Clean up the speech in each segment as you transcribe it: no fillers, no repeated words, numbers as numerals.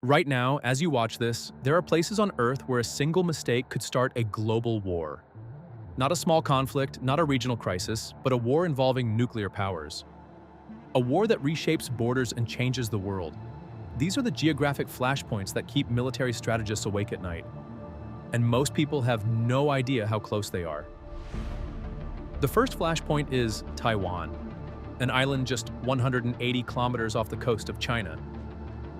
Right now, as you watch this, there are places on Earth where a single mistake could start a global war. Not a small conflict, not a regional crisis, but a war involving nuclear powers. A war that reshapes borders and changes the world. These are the geographic flashpoints that keep military strategists awake at night. And most people have no idea how close they are. The first flashpoint is Taiwan, an island just 180 kilometers off the coast of China.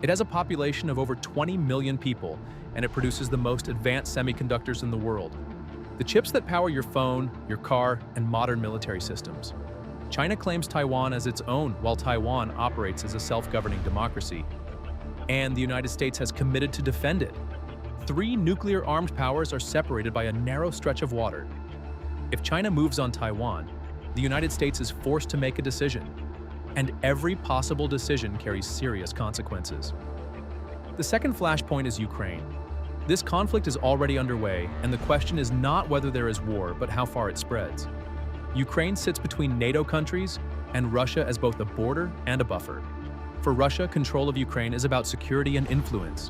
It has a population of over 20 million people, and it produces the most advanced semiconductors in the world. The chips that power your phone, your car, and modern military systems. China claims Taiwan as its own, while Taiwan operates as a self-governing democracy. And the United States has committed to defend it. 3 nuclear-armed powers are separated by a narrow stretch of water. If China moves on Taiwan, the United States is forced to make a decision. And every possible decision carries serious consequences. The second flashpoint is Ukraine. This conflict is already underway, and the question is not whether there is war, but how far it spreads. Ukraine sits between NATO countries and Russia as both a border and a buffer. For Russia, control of Ukraine is about security and influence.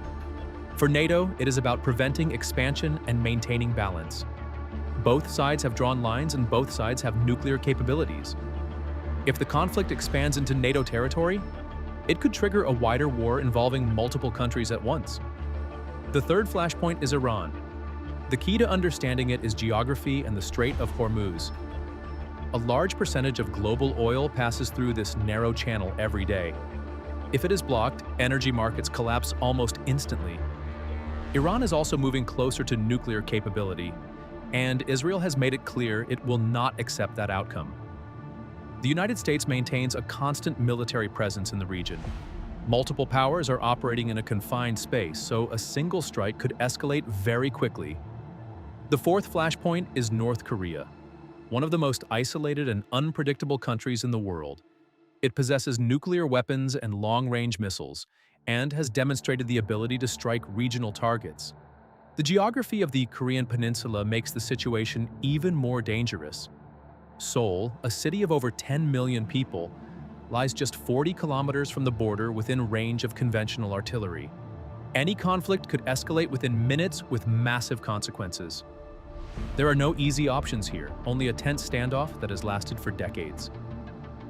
For NATO, it is about preventing expansion and maintaining balance. Both sides have drawn lines and both sides have nuclear capabilities. If the conflict expands into NATO territory, it could trigger a wider war involving multiple countries at once. The third flashpoint is Iran. The key to understanding it is geography and the Strait of Hormuz. A large percentage of global oil passes through this narrow channel every day. If it is blocked, energy markets collapse almost instantly. Iran is also moving closer to nuclear capability, and Israel has made it clear it will not accept that outcome. The United States maintains a constant military presence in the region. Multiple powers are operating in a confined space, so a single strike could escalate very quickly. The fourth flashpoint is North Korea, one of the most isolated and unpredictable countries in the world. It possesses nuclear weapons and long-range missiles, and has demonstrated the ability to strike regional targets. The geography of the Korean peninsula makes the situation even more dangerous. Seoul, a city of over 10 million people, lies just 40 kilometers from the border within range of conventional artillery. Any conflict could escalate within minutes with massive consequences. There are no easy options here, only a tense standoff that has lasted for decades.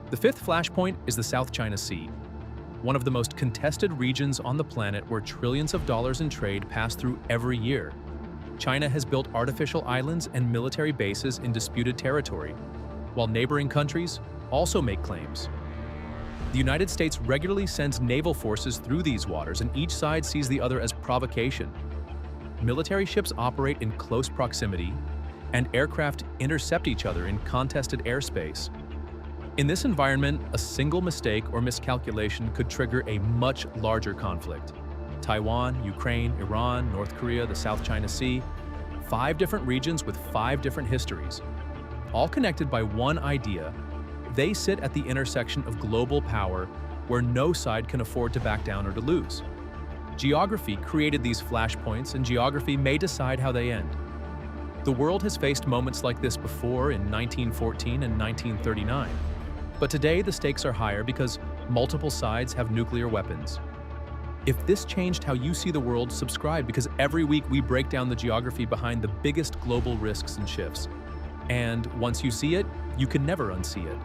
The fifth flashpoint is the South China Sea, one of the most contested regions on the planet where trillions of dollars in trade pass through every year. China has built artificial islands and military bases in disputed territory, while neighboring countries also make claims. The United States regularly sends naval forces through these waters, and each side sees the other as provocation. Military ships operate in close proximity, and aircraft intercept each other in contested airspace. In this environment, a single mistake or miscalculation could trigger a much larger conflict. Taiwan, Ukraine, Iran, North Korea, the South China Sea, 5 different regions with 5 different histories. All connected by one idea: they sit at the intersection of global power where no side can afford to back down or to lose. Geography created these flashpoints, and geography may decide how they end. The world has faced moments like this before in 1914 and 1939. But today the stakes are higher because multiple sides have nuclear weapons. If this changed how you see the world, subscribe, because every week we break down the geography behind the biggest global risks and shifts. And once you see it, you can never unsee it.